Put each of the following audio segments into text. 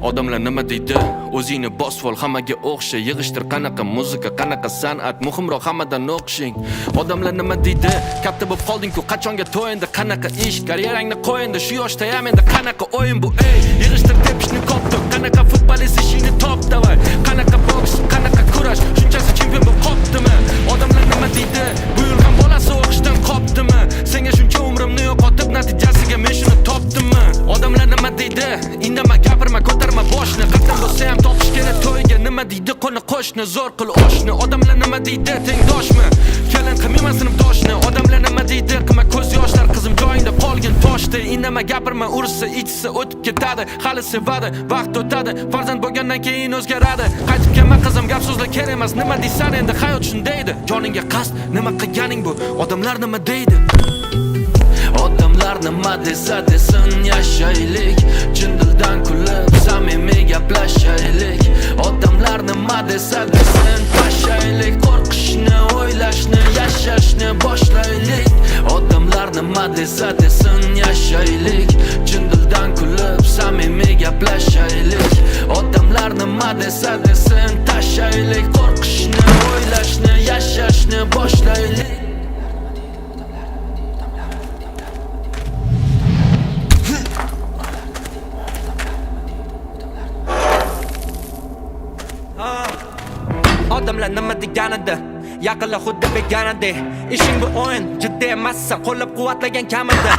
Odamlar nima deydi? O'zingni bosvol, hammaga o'xsha. Yig'ishtir qanaqa muzika, qanaqa san'at, muhimroq hammadan o'qishing. Odamlar nima deydi? Katta bo'lib qolding-ku, qachonga to'yindi, qanaqa ish, karyerangni qo'yindi, shu yoshda ham endi qanaqa o'yin bu, ey. Yig'ishtir tepishni koptok, qanaqa futbolist ishingni top davay, qanaqa boks, qanaqa kurash, shunchasi chempion bo'lib qopdimi? Odamlar nima deydi? Bu yil ham bolasi o'qishdan qopdimi? Senga shuncha umrimni yo'qotib, natijasiga men shuni topdimmi? Odamlar nima deydi? Indama, gapirma, ko'tarma boshni. Qatlam bo'lsa ham topish kerak to'yga. Nima deydi qo'ni qo'shni, zo'r qil oshni. Odamlar nima deydi? Tengdoshmi? Kelin qilmayman sinfdoshni. Odamlar nima deydi? Qilma ko'z yoshlar, qizim joyingda qolgin toshdi. Indama, gapirma, ursa, ichsa o'tib ketadi. Hali sevadi, vaqt o'tadi. Farzand bo'lgandan keyin o'zgaradi. Qaytib kelma qizim, gap so'zlar kerak emas. Nima deysan endi? Hayot shundaydi. Joningga qasd, nima qilganing bu? Odamlar nima deydi? Odamlar nima desa desin, yashaylik. Chin dildan kulib, samimiy gaplashaylik. Odamlar nima desa desin, tashaylik. Qo'rqishni, o'ylashni, yashashni boshlaylik. Odamlar nima desa desin, yashaylik. Chin dildan kulib, samimiy gaplashaylik. Odamlar nima desa desin, tashaylik. Qo'rqishni, o'ylashni, yashashni boshlaylik. Odamlar nima deganida, yaqinlar xuddi beganida. Ishing bu o'yin, jiddiy emassa, qo'llab-quvvatlagan kamida.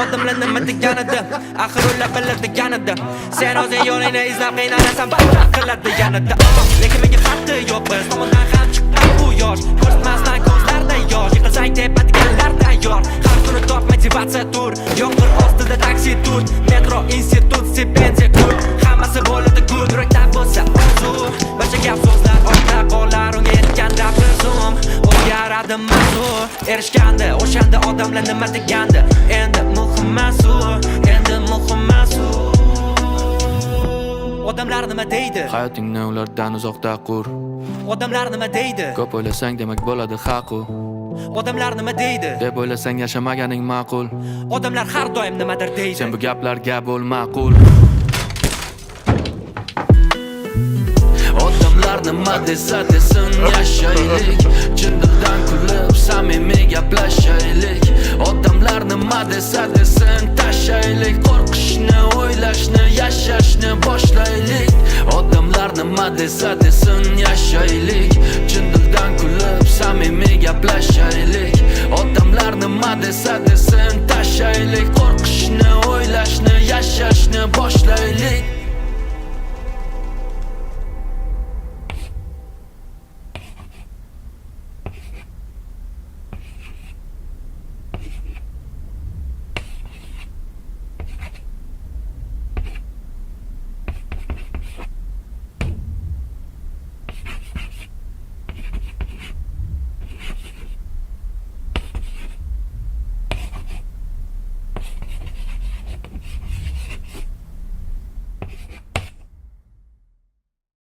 Odamlar nima deganida, axir ular biladi deganida. Sen o'zing yo'lingni izlab qiynalasan, barcha qiladi yanada. Lekin menga farqi yo'q, biz tomondan ham chiqqan bu yosh. Ko'rsatmasdan ko'zlarda yosh, yiqilsang tepadiganlar tayyor. Har kuni top motivatsiya tur, yomg'ir ostida taksi tut, metro institut stipendiya kut. Hammasi bo'ladi good, yurakda bo'lsa orzu. Barcha gap so'zlar ortda qolar, unga yetganda bir zoom. O'zgaradi mavzu, erishganda o'shanda odamlar nima deganda. Endi muhim emas u, endi muhim emas u. Odamlar nima deydi? Hayotingni ulardan uzoqda qur. Odamlar nima deydi? Ko'p o'ylasang demak bo'ladi haqu. Odamlar nima deydi? Deb o'ylasang yashamaganing ma'qul. Odamlar har doim nimadir deydi. Sen bu gaplarga bo'l ma'qul. Odamlar nima desa desin, yashaylik. Chin dildan kulib, samimiy gaplashaylik. Odamlar nima desa desin, tashaylik. Qo'rqishni, o'ylashni, yashashni boshlaylik. Odamlar nima desa desin, yashaylik. Chin dildan kulib, samimiy gaplashaylik. Odamlar nima desa desin, tashaylik. Qo'rqishni, o'ylashni, yashashni boshlaylik.